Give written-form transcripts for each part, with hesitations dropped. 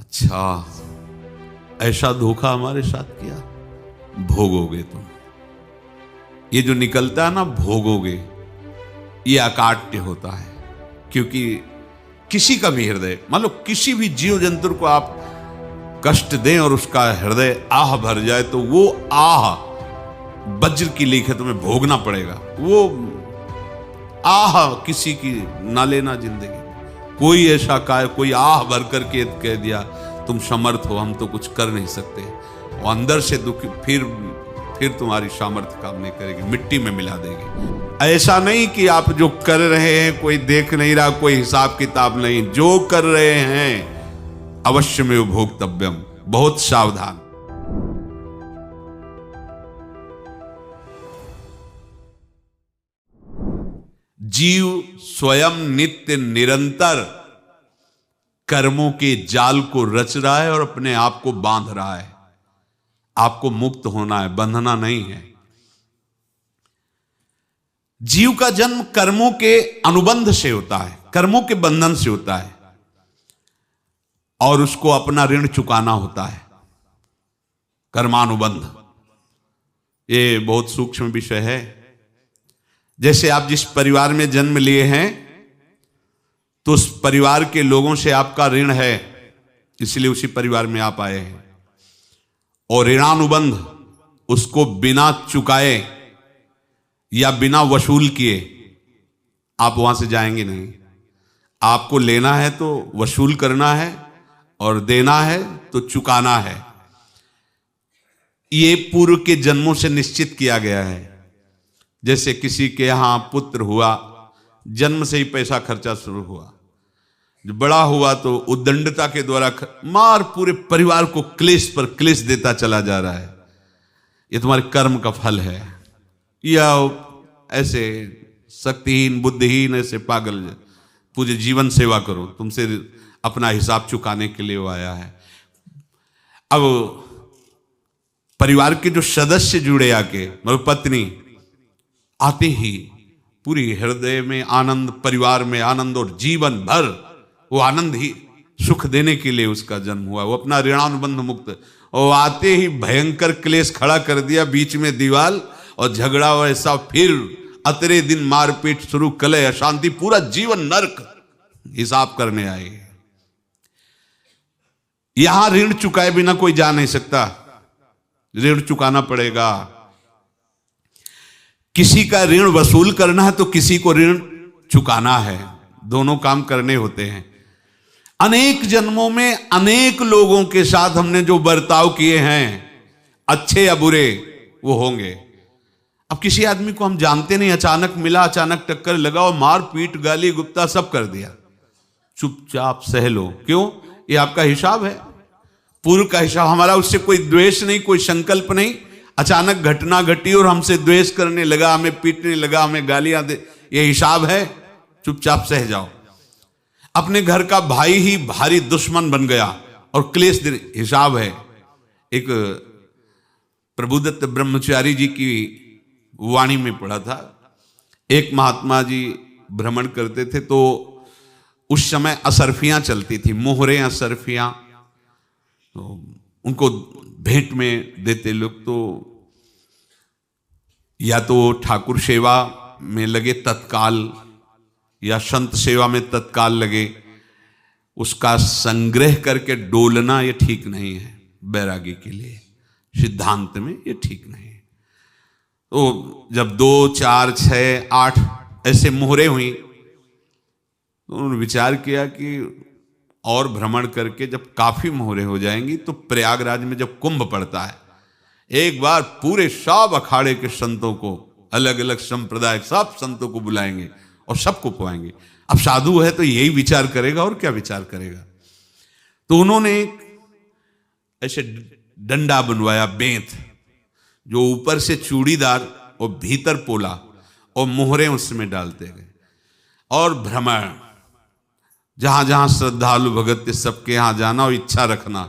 अच्छा, ऐसा धोखा हमारे साथ किया, भोगोगे तुम। ये जो निकलता है ना भोगोगे, ये अकाट्य होता है। क्योंकि किसी का भी हृदय, मान लो किसी भी जीव जंतु को आप कष्ट दें और उसका हृदय आह भर जाए, तो वो आह वज्र की लीक है, तुम्हें भोगना पड़ेगा। वो आह किसी की ना लेना जिंदगी। कोई ऐसा कोई आह भर करके कह दिया तुम समर्थ हो, हम तो कुछ कर नहीं सकते, और अंदर से दुखी, फिर तुम्हारी सामर्थ्य काम नहीं करेगी, मिट्टी में मिला देगी। ऐसा नहीं कि आप जो कर रहे हैं कोई देख नहीं रहा, कोई हिसाब किताब नहीं, जो कर रहे हैं अवश्य में भोक्तव्यम, बहुत सावधान। जीव स्वयं नित्य निरंतर कर्मों के जाल को रच रहा है और अपने आप को बांध रहा है। आपको मुक्त होना है, बंधना नहीं है। जीव का जन्म कर्मों के अनुबंध से होता है, कर्मों के बंधन से होता है, और उसको अपना ऋण चुकाना होता है। कर्मानुबंध ये बहुत सूक्ष्म विषय है। जैसे आप जिस परिवार में जन्म लिए हैं, तो उस परिवार के लोगों से आपका ऋण है, इसलिए उसी परिवार में आप आए हैं। और ऋणानुबंध, उसको बिना चुकाए या बिना वसूल किए आप वहां से जाएंगे नहीं। आपको लेना है तो वसूल करना है, और देना है तो चुकाना है। ये पूर्व के जन्मों से निश्चित किया गया है। जैसे किसी के यहां पुत्र हुआ, जन्म से ही पैसा खर्चा शुरू हुआ, जो बड़ा हुआ तो उद्दंडता के द्वारा मार पूरे परिवार को क्लेश पर क्लेश देता चला जा रहा है। ये तुम्हारे कर्म का फल है। या ऐसे शक्तिहीन बुद्धिहीन ऐसे पागल पूरे जीवन सेवा करो, तुमसे अपना हिसाब चुकाने के लिए वो आया है। अब परिवार के जो सदस्य जुड़े आके, मतलब पत्नी आते ही पूरी हृदय में आनंद, परिवार में आनंद, और जीवन भर वो आनंद ही सुख देने के लिए उसका जन्म हुआ। वो अपना ऋणानुबंध मुक्त, और आते ही भयंकर क्लेश खड़ा कर दिया, बीच में दीवार और झगड़ा वैसा, फिर अतरे दिन मारपीट शुरू, कलह अशांति, पूरा जीवन नरक हिसाब करने आए। यहां ऋण चुकाए बिना कोई जा नहीं सकता, ऋण चुकाना पड़ेगा। किसी का ऋण वसूल करना है तो किसी को ऋण चुकाना है, दोनों काम करने होते हैं। अनेक जन्मों में अनेक लोगों के साथ हमने जो बर्ताव किए हैं, अच्छे या बुरे, वो होंगे। अब किसी आदमी को हम जानते नहीं, अचानक मिला, अचानक टक्कर लगा और मार पीट गाली गुप्ता सब कर दिया, चुपचाप सह लो। क्यों? ये आपका हिसाब है, पूर्व का हिसाब। हमारा उससे कोई द्वेष नहीं, कोई संकल्प नहीं। अचानक घटना घटी और हमसे द्वेष करने लगा, हमें पीटने लगा, हमें गालियां दे, ये हिसाब है, चुपचाप सह जाओ। अपने घर का भाई ही भारी दुश्मन बन गया और क्लेश दे, हिसाब है। एक प्रभुदत्त ब्रह्मचारी जी की वाणी में पढ़ा था, एक महात्मा जी भ्रमण करते थे, तो उस समय असरफियां चलती थी, मोहरे असरफियां, तो उनको भेंट में देते लोग। तो या तो ठाकुर सेवा में लगे तत्काल, या संत सेवा में तत्काल लगे, उसका संग्रह करके डोलना ये ठीक नहीं है बैरागी के लिए, सिद्धांत में ये ठीक नहीं है। तो जब 2, 4, 6, 8 ऐसे मोहरे हुई, तो उन्होंने विचार किया कि और भ्रमण करके जब काफी मोहरे हो जाएंगी तो प्रयागराज में जब कुंभ पड़ता है, एक बार पूरे सब अखाड़े के संतों को, अलग अलग संप्रदाय सब संतों को बुलाएंगे और सबको पवाएंगे। अब साधु है तो यही विचार करेगा, और क्या विचार करेगा। तो उन्होंने ऐसे डंडा बनवाया, बेंत, जो ऊपर से चूड़ीदार और भीतर पोला, और मोहरे उसमें डालते गए। और भ्रमण, जहां जहां श्रद्धालु भगत थे सबके यहां जाना, और इच्छा रखना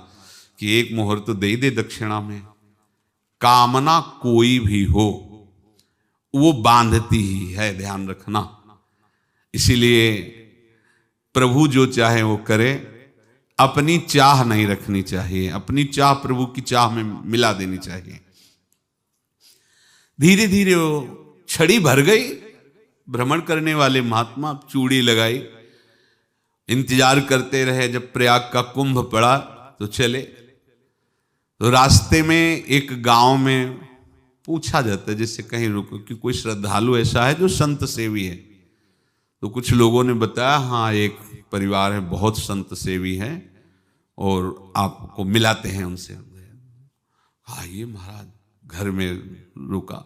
कि एक मोहर तो दे दे दक्षिणा में। कामना कोई भी हो वो बांधती ही है, ध्यान रखना। इसीलिए प्रभु जो चाहे वो करे, अपनी चाह नहीं रखनी चाहिए, अपनी चाह प्रभु की चाह में मिला देनी चाहिए। धीरे धीरे वो छड़ी भर गई। भ्रमण करने वाले महात्मा चूड़ी लगाई, इंतजार करते रहे। जब प्रयाग का कुंभ पड़ा तो चले। तो रास्ते में एक गांव में पूछा जाता है, जैसे कहीं रुको कि कोई श्रद्धालु ऐसा है जो संत सेवी है। तो कुछ लोगों ने बताया, हाँ एक परिवार है बहुत संत सेवी है और आपको मिलाते हैं उनसे। आइए महाराज, घर में रुका।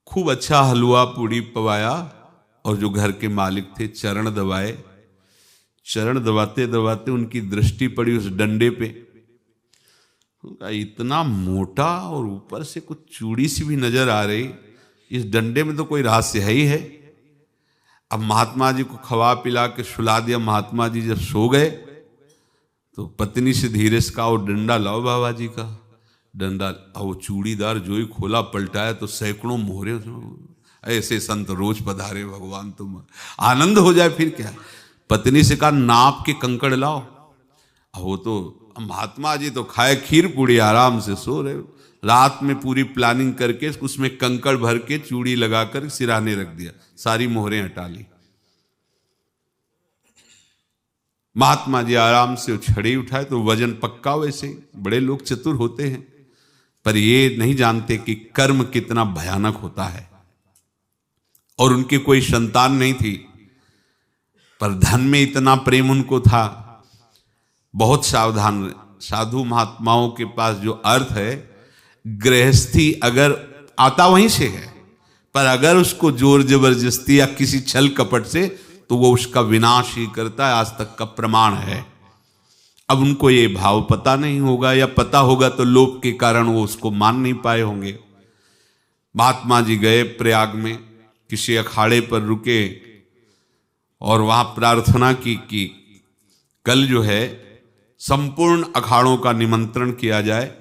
खूब अच्छा हलवा पूड़ी पवाया और जो घर के मालिक थे चरण दबाए। चरण दबाते दबाते उनकी दृष्टि पड़ी उस डंडे पे। इतना मोटा और ऊपर से कुछ चूड़ी सी भी नजर आ रही, इस डंडे में तो कोई रहस्य है ही है। अब महात्मा जी को खवा पिला के सुला दिया। महात्मा जी जब सो गए तो पत्नी से धीरे से कहा, वो डंडा लाओ बाबा जी का डंडा। वो चूड़ीदार जो ही खोला पलटाया तो सैकड़ों मोहरे। ऐसे संत रोज पधारे भगवान, तुम आनंद हो जाए फिर क्या। पत्नी से कहा, नाप के कंकड़ लाओ। वो तो महात्मा जी तो खाए खीर पूड़ी, आराम से सो रहे। रात में पूरी प्लानिंग करके उसमें कंकड़ भर के चूड़ी लगाकर सिराने रख दिया, सारी मोहरें हटा ली। महात्मा जी आराम से छड़ी उठाए तो वजन पक्का। वैसे बड़े लोग चतुर होते हैं, पर ये नहीं जानते कि कर्म कितना भयानक होता है। और उनकी कोई संतान नहीं थी, पर धन में इतना प्रेम उनको था। बहुत सावधान। साधु महात्माओं के पास जो अर्थ है, गृहस्थी अगर आता वहीं से है, पर अगर उसको जोर जबरदस्ती या किसी छल कपट से, तो वो उसका विनाश ही करता है। आज तक का प्रमाण है। अब उनको ये भाव पता नहीं होगा, या पता होगा तो लोभ के कारण वो उसको मान नहीं पाए होंगे। महात्मा जी गए प्रयाग में, किसी अखाड़े पर रुके और वहां प्रार्थना की कि कल जो है संपूर्ण अखाड़ों का निमंत्रण किया जाए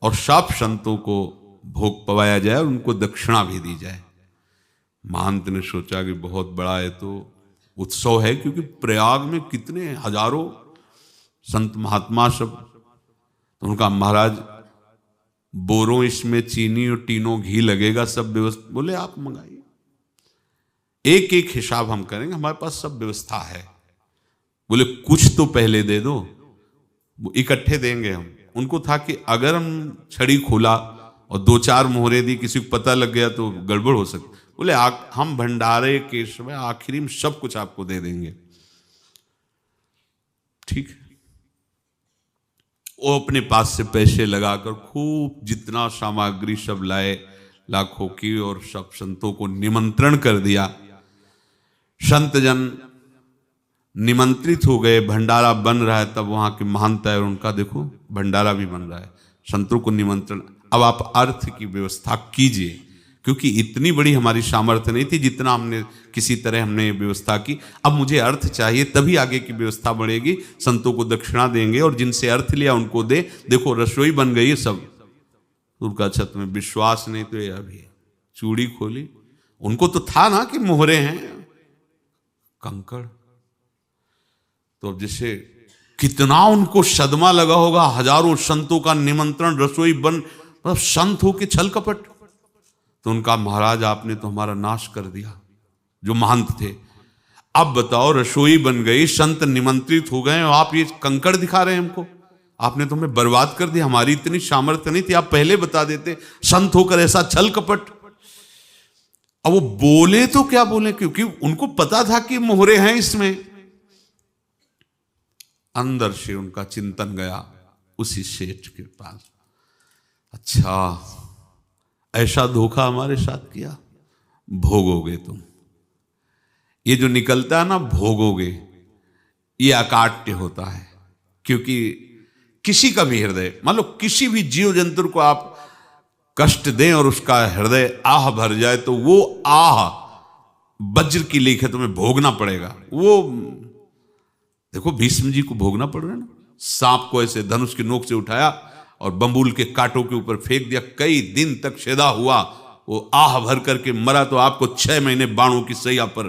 और सब संतों को भोग पवाया जाए और उनको दक्षिणा भी दी जाए। महंत ने सोचा कि बहुत बड़ा है तो उत्सव है, क्योंकि प्रयाग में कितने हजारों संत महात्मा सब। तो उनका महाराज बोरों इसमें चीनी और टीनों घी लगेगा, सब व्यवस्था। बोले आप मंगाइए, एक एक हिसाब हम करेंगे, हमारे पास सब व्यवस्था है। बोले कुछ तो पहले दे दो, वो इकट्ठे देंगे हम। उनको था कि अगर हम छड़ी खोला और दो चार मोहरे दी, किसी को पता लग गया तो गड़बड़ हो सकती। बोले हम भंडारे के समय आखिरी में सब कुछ आपको दे देंगे। ठीक है। वो अपने पास से पैसे लगाकर खूब जितना सामग्री सब लाए, लाखों की, और सब संतों को निमंत्रण कर दिया। संत जन निमंत्रित हो गए, भंडारा बन रहा है। तब वहां के महंत है और उनका देखो भंडारा भी बन रहा है, संतों को निमंत्रण। अब आप अर्थ की व्यवस्था कीजिए, क्योंकि इतनी बड़ी हमारी सामर्थ्य नहीं थी जितना हमने किसी तरह हमने व्यवस्था की। अब मुझे अर्थ चाहिए, तभी आगे की व्यवस्था बढ़ेगी। संतों को दक्षिणा देंगे और जिनसे अर्थ लिया उनको दे। देखो रसोई बन गई है सब। उनका छत में विश्वास नहीं तो ये अभी चूड़ी खोली। उनको तो था ना कि मोहरे हैं, कंकड़। तो अब जैसे कितना उनको सदमा लगा होगा। हजारों संतों का निमंत्रण, रसोई बन, मतलब संत हो के छल कपट। तो उनका महाराज आपने तो हमारा नाश कर दिया, जो महंत थे। अब बताओ रसोई बन गई, संत निमंत्रित हो गए और आप ये कंकड़ दिखा रहे हैं हमको। आपने तो हमें बर्बाद कर दिया। हमारी इतनी सामर्थ्य नहीं थी, आप पहले बता देते। संत होकर ऐसा छल कपट। अब वो बोले तो क्या बोले, क्योंकि उनको पता था कि मोहरे हैं इसमें। अंदर से उनका चिंतन गया उसी सेठ के पास, अच्छा ऐसा धोखा हमारे साथ किया, भोगोगे तुम। ये जो निकलता है ना भोगोगे, ये अकाट्य होता है। क्योंकि किसी का भी हृदय, मान लो किसी भी जीव जंतु को आप कष्ट दें और उसका हृदय आह भर जाए, तो वो आह वज्र की लेख है, तुम्हें भोगना पड़ेगा। वो देखो भीष्म जी को भोगना पड़ रहा है ना। सांप को ऐसे धनुष की नोक से उठाया और बंबूल के कांटों के ऊपर फेंक दिया, कई दिन तक शेदा हुआ, वो आह भर करके मरा। तो आपको 6 महीने बाणों की सैया पर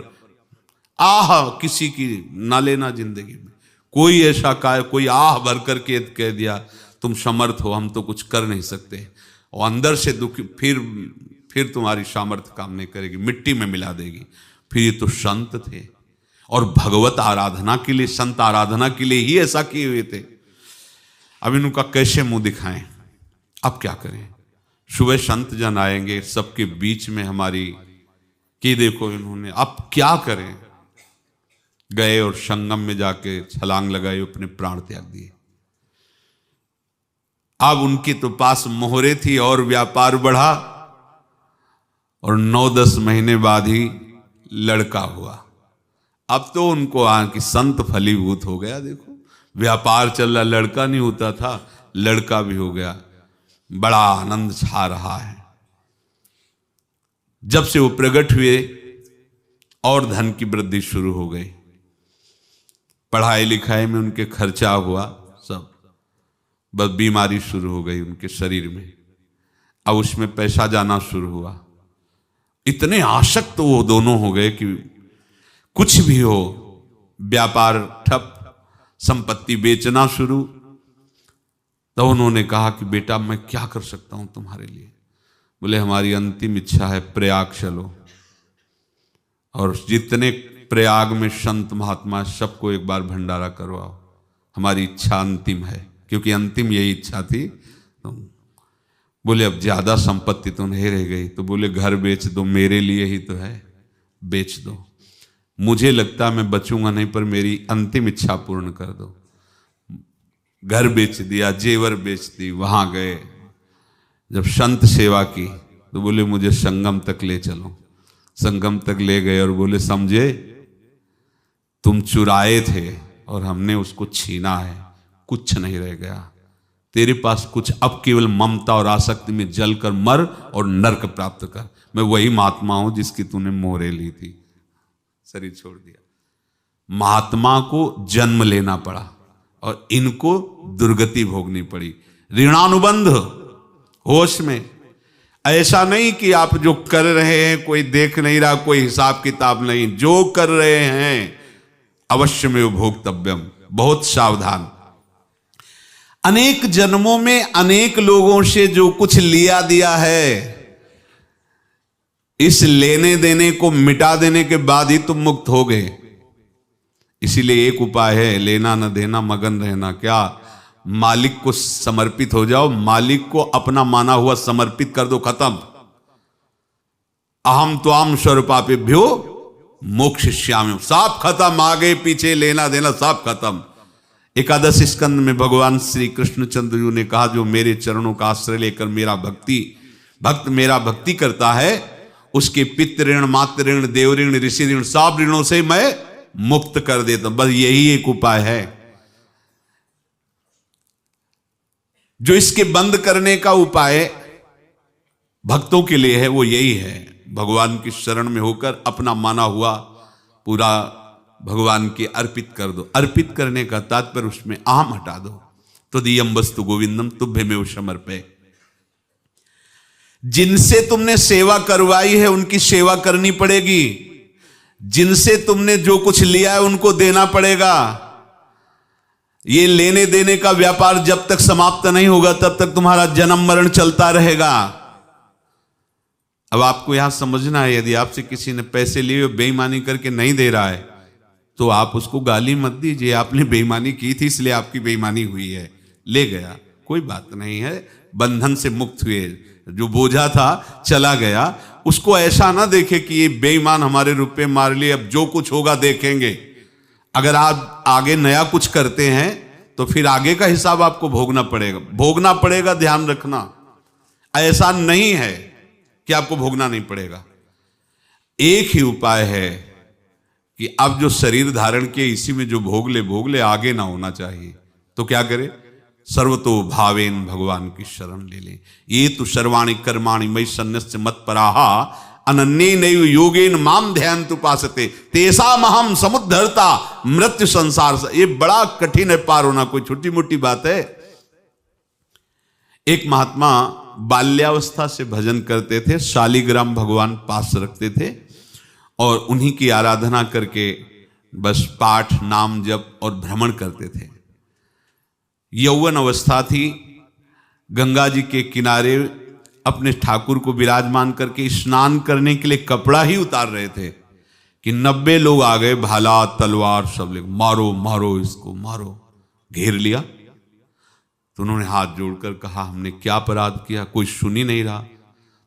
आह किसी की ना लेना जिंदगी में। कोई ऐसा कोई आह भर करके कह दिया तुम समर्थ हो, हम तो कुछ कर नहीं सकते, और अंदर से दुखी, फिर तुम्हारी सामर्थ्य काम नहीं करेगी, मिट्टी में मिला देगी। फिर ये तो संत थे और भगवत आराधना के लिए, संत आराधना के लिए ही ऐसा किए हुए थे। अब इनका कैसे मुंह दिखाएं, अब क्या करें। सुबह संत जन आएंगे, सबके बीच में हमारी कि देखो इन्होंने, अब क्या करें। गए और संगम में जाके छलांग लगाई, अपने प्राण त्याग दिए। अब उनके तो पास मोहरे थी और व्यापार बढ़ा, और 9-10 महीने बाद ही लड़का हुआ। अब तो उनको कि संत फलीभूत हो गया। देखो व्यापार चल रहा, लड़का नहीं होता था, लड़का भी हो गया, बड़ा आनंद छा रहा है। जब से वो प्रकट हुए और धन की वृद्धि शुरू हो गई, पढ़ाई लिखाई में उनके खर्चा हुआ सब, बस बीमारी शुरू हो गई उनके शरीर में। अब उसमें पैसा जाना शुरू हुआ। इतने आसक्त तो वो दोनों हो गए कि कुछ भी हो, व्यापार ठप, संपत्ति बेचना शुरू। तो उन्होंने कहा कि बेटा मैं क्या कर सकता हूं तुम्हारे लिए। बोले हमारी अंतिम इच्छा है प्रयाग चलो, और जितने प्रयाग में संत महात्मा सबको एक बार भंडारा करवाओ, हमारी इच्छा अंतिम है, क्योंकि अंतिम यही इच्छा थी। तो बोले अब ज्यादा संपत्ति तो नहीं रह गई, तो बोले घर बेच दो, मेरे लिए ही तो है, बेच दो। मुझे लगता मैं बचूंगा नहीं, पर मेरी अंतिम इच्छा पूर्ण कर दो। घर बेच दिया, जेवर बेच दी। वहां गए, जब संत सेवा की तो बोले मुझे संगम तक ले चलो। संगम तक ले गए और बोले समझे तुम चुराए थे और हमने उसको छीना है, कुछ नहीं रह गया तेरे पास कुछ, अब केवल ममता और आसक्ति में जलकर मर और नरक प्राप्त कर। मैं वही महात्मा हूं जिसकी तूने मोहरे ली थी, शरीर छोड़ दिया। महात्मा को जन्म लेना पड़ा और इनको दुर्गति भोगनी पड़ी। ऋणानुबंध होश में, ऐसा नहीं कि आप जो कर रहे हैं कोई देख नहीं रहा, कोई हिसाब किताब नहीं, जो कर रहे हैं अवश्य में भोक्तव्यम, बहुत सावधान। अनेक जन्मों में अनेक लोगों से जो कुछ लिया दिया है, इस लेने देने को मिटा देने के बाद ही तुम मुक्त हो गए। इसीलिए एक उपाय है, लेना न देना मगन रहना। क्या? मालिक को समर्पित हो जाओ, मालिक को अपना माना हुआ समर्पित कर दो, खत्म। अहम त्वाम स्वरूपापेभ्यो मोक्षयिष्यामि, सब खत्म। आगे पीछे लेना देना सब खत्म। एकादश स्कंद में भगवान श्री कृष्णचंद्र जी ने कहा जो मेरे चरणों का आश्रय लेकर भक्त मेरा भक्ति करता है, उसके पितृ ऋण, मातृ ऋण, देव ऋण, ऋषि ऋण, सब ऋणों से मैं मुक्त कर देता हूं। बस यही एक उपाय है जो इसके बंद करने का उपाय भक्तों के लिए है, वो यही है, भगवान की शरण में होकर अपना माना हुआ पूरा भगवान के अर्पित कर दो। अर्पित करने का तात्पर्य उसमें अहम हटा दो। तो दियम वस्तु गोविंदम तुभ्यमेव समर्पये। जिनसे तुमने सेवा करवाई है उनकी सेवा करनी पड़ेगी, जिनसे तुमने जो कुछ लिया है उनको देना पड़ेगा। ये लेने देने का व्यापार जब तक समाप्त नहीं होगा तब तक तुम्हारा जन्म मरण चलता रहेगा। अब आपको यहां समझना है, यदि आपसे किसी ने पैसे लिए बेईमानी करके नहीं दे रहा है तो आप उसको गाली मत दीजिए, आपने बेईमानी की थी इसलिए आपकी बेईमानी हुई है, ले गया, कोई बात नहीं है, बंधन से मुक्त हुए, जो बोझा था चला गया। उसको ऐसा ना देखे कि ये बेईमान हमारे रुपए मार लिए, अब जो कुछ होगा देखेंगे। अगर आप आगे नया कुछ करते हैं तो फिर आगे का हिसाब आपको भोगना पड़ेगा, ध्यान रखना। ऐसा नहीं है कि आपको भोगना नहीं पड़ेगा। एक ही उपाय है कि अब जो शरीर धारण किए इसी में जो भोग ले, आगे ना होना चाहिए। तो क्या करे? सर्वतो भावेन भगवान की शरण ले ले। ये तो सर्वाणि कर्माणि मयि सन्न्यस्य मत्पराः अनन्येनैव योगेन माम ध्यायन्तु उपासते तेषामहं समुद्धर्ता मृत्यु संसार से। ये बड़ा कठिन है पार होना, कोई छोटी मोटी बात है। एक महात्मा बाल्यावस्था से भजन करते थे, शालिग्राम भगवान पास रखते थे और उन्हीं की आराधना करके बस पाठ नाम जप और भ्रमण करते थे। यौवन अवस्था थी, गंगा जी के किनारे अपने ठाकुर को विराजमान करके स्नान करने के लिए कपड़ा ही उतार रहे थे कि 90 लोग आ गए, भाला तलवार सब ले, मारो मारो इसको मारो, घेर लिया। तो उन्होंने हाथ जोड़कर कहा हमने क्या अपराध किया, कोई सुन ही नहीं रहा।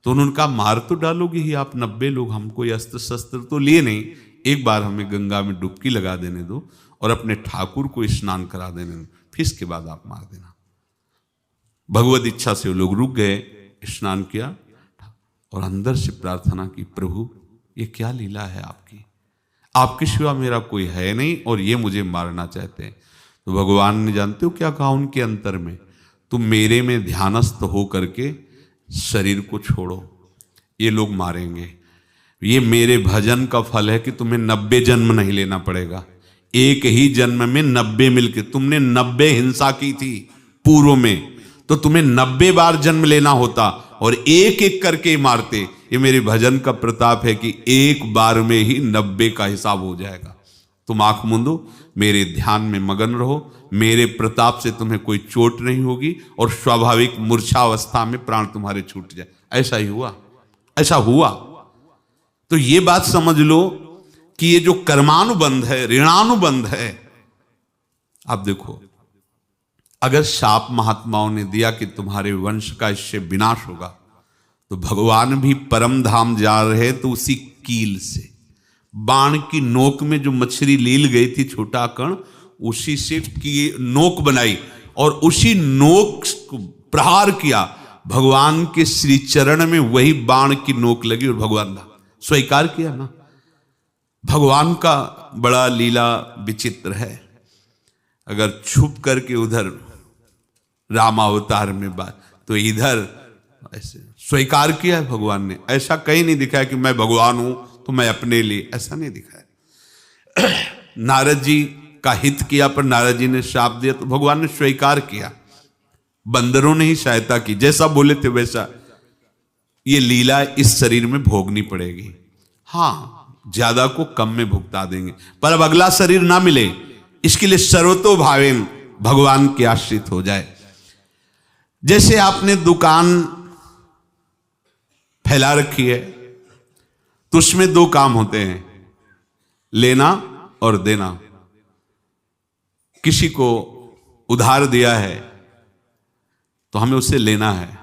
तो उन्होंने कहा मार तो डालोगे ही आप 90 लोग, हम कोई अस्त्र शस्त्र तो लिए नहीं, एक बार हमें गंगा में डुबकी लगा देने दो और अपने ठाकुर को स्नान करा देने दो, फिर इसके बाद आप मार देना। भगवत इच्छा से वो लोग रुक गए, स्नान किया और अंदर से प्रार्थना की, प्रभु ये क्या लीला है आपकी, आपके सिवा मेरा कोई है नहीं और ये मुझे मारना चाहते हैं। तो भगवान ने जानते हो क्या कहा उनके अंतर में, तुम मेरे में ध्यानस्थ हो करके शरीर को छोड़ो, ये लोग मारेंगे, ये मेरे भजन का फल है कि तुम्हें 90 जन्म नहीं लेना पड़ेगा, एक ही जन्म में 90 मिलके, तुमने 90 हिंसा की थी पूर्व में, तो तुम्हें 90 बार जन्म लेना होता और एक एक करके मारते। ये मेरे भजन का प्रताप है कि एक बार में ही 90 का हिसाब हो जाएगा। तुम आंख मूंदो, मेरे ध्यान में मगन रहो, मेरे प्रताप से तुम्हें कोई चोट नहीं होगी और स्वाभाविक मूर्छावस्था में प्राण तुम्हारे छूट जाए। ऐसा ही हुआ, ऐसा हुआ। तो ये बात समझ लो कि ये जो कर्मानुबंध है, ऋणानुबंध है। अब देखो, अगर शाप महात्माओं ने दिया कि तुम्हारे वंश का इससे विनाश होगा, तो भगवान भी परम धाम जा रहे तो उसी कील से, बाण की नोक में जो मछली लील गई थी छोटा कण, उसी से की नोक बनाई और उसी नोक को प्रहार किया, भगवान के श्री चरण में वही बाण की नोक लगी और भगवान ने स्वीकार किया ना। भगवान का बड़ा लीला विचित्र है। अगर छुप करके उधर रामावतार में बात, तो इधर ऐसे स्वीकार किया है भगवान ने। ऐसा कहीं नहीं दिखाया कि मैं भगवान हूं तो मैं अपने लिए, ऐसा नहीं दिखाया। नारद जी का हित किया पर नारद जी ने शाप दिया तो भगवान ने स्वीकार किया। बंदरों ने ही सहायता की, जैसा बोले थे वैसा। ये लीला इस शरीर में भोगनी पड़ेगी। हाँ, ज्यादा को कम में भुगता देंगे, पर अब अगला शरीर ना मिले, इसके लिए सर्वतो भावेन भगवान के आश्रित हो जाए। जैसे आपने दुकान फैला रखी है तो उसमें दो काम होते हैं, लेना और देना। किसी को उधार दिया है तो हमें उससे लेना है,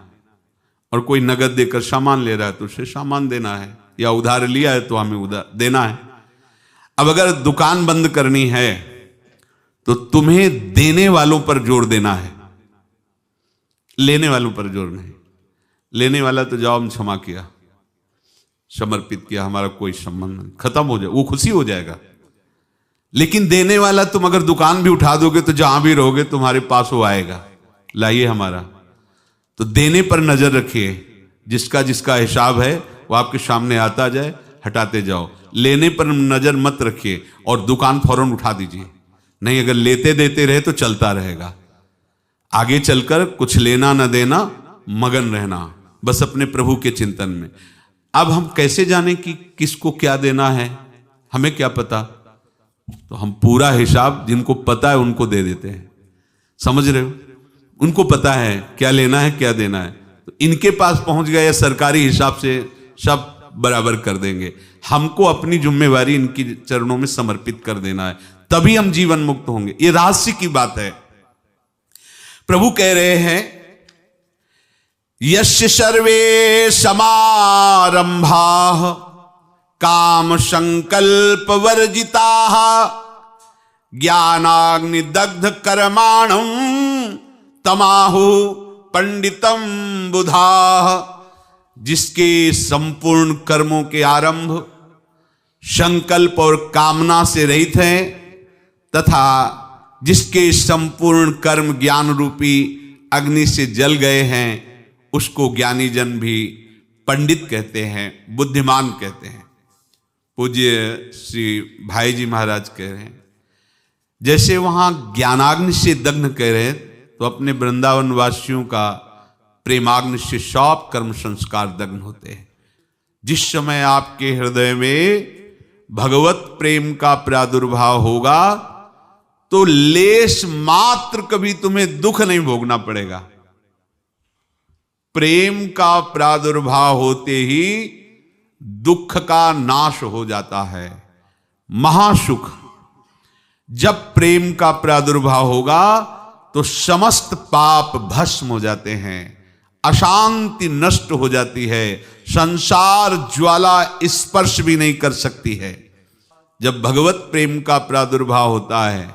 और कोई नगद देकर सामान ले रहा है तो उससे सामान देना है, या उधार लिया है तो हमें उधार देना है। अब अगर दुकान बंद करनी है तो तुम्हें देने वालों पर जोर देना है, लेने वालों पर जोर नहीं। लेने वाला तो जाओ हम क्षमा किया, समर्पित किया, हमारा कोई संबंध नहीं, खत्म हो जाए, वो खुशी हो जाएगा। लेकिन देने वाला तुम अगर दुकान भी उठा दोगे तो जहां भी रहोगे तुम्हारे पास वो आएगा, लाइए हमारा। तो देने पर नजर रखिए, जिसका जिसका हिसाब है वो आपके सामने आता जाए, हटाते जाओ। लेने पर नजर मत रखिए और दुकान फौरन उठा दीजिए, नहीं अगर लेते देते रहे तो चलता रहेगा। आगे चलकर कुछ लेना न देना, मगन रहना बस अपने प्रभु के चिंतन में। अब हम कैसे जाने कि किसको क्या देना है, हमें क्या पता? तो हम पूरा हिसाब जिनको पता है उनको दे देते हैं, समझ रहे हो? उनको पता है क्या लेना है क्या देना है, तो इनके पास पहुंच गए या सरकारी हिसाब से सब बराबर कर देंगे। हमको अपनी जिम्मेवारी इनकी चरणों में समर्पित कर देना है, तभी हम जीवन मुक्त होंगे। ये रहस्य की बात है। प्रभु कह रहे हैं, यस्य सर्वे समारंभा काम संकल्प वर्जिता ज्ञानाग्नि दग्ध कर्माणं तमाहु पंडितम बुधा। जिसके संपूर्ण कर्मों के आरंभ संकल्प और कामना से रहित हैं, तथा जिसके संपूर्ण कर्म ज्ञान रूपी अग्नि से जल गए हैं, उसको ज्ञानी जन भी पंडित कहते हैं, बुद्धिमान कहते हैं। पूज्य श्री भाई जी महाराज कह रहे हैं, जैसे वहां ज्ञानाग्नि से दग्न कह रहे हैं, तो अपने वृंदावन वासियों का प्रेमाग्नि से सब कर्म संस्कार दग्न होते हैं। जिस समय आपके हृदय में भगवत प्रेम का प्रादुर्भाव होगा तो लेश मात्र कभी तुम्हें दुख नहीं भोगना पड़ेगा। प्रेम का प्रादुर्भाव होते ही दुख का नाश हो जाता है, महासुख। जब प्रेम का प्रादुर्भाव होगा तो समस्त पाप भस्म हो जाते हैं, अशांति नष्ट हो जाती है, संसार ज्वाला स्पर्श भी नहीं कर सकती है। जब भगवत प्रेम का प्रादुर्भाव होता है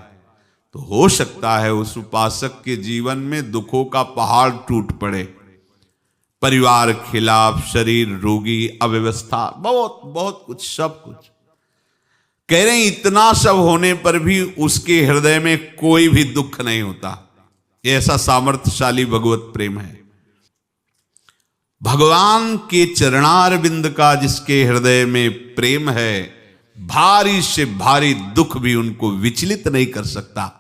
तो हो सकता है उस उपासक के जीवन में दुखों का पहाड़ टूट पड़े, परिवार खिलाफ, शरीर रोगी, अव्यवस्था, बहुत बहुत कुछ, सब कुछ। कह रहे हैं इतना सब होने पर भी उसके हृदय में कोई भी दुख नहीं होता। ऐसा सामर्थ्यशाली भगवत प्रेम है। भगवान के चरणारविंद का जिसके हृदय में प्रेम है, भारी से भारी दुख भी उनको विचलित नहीं कर सकता।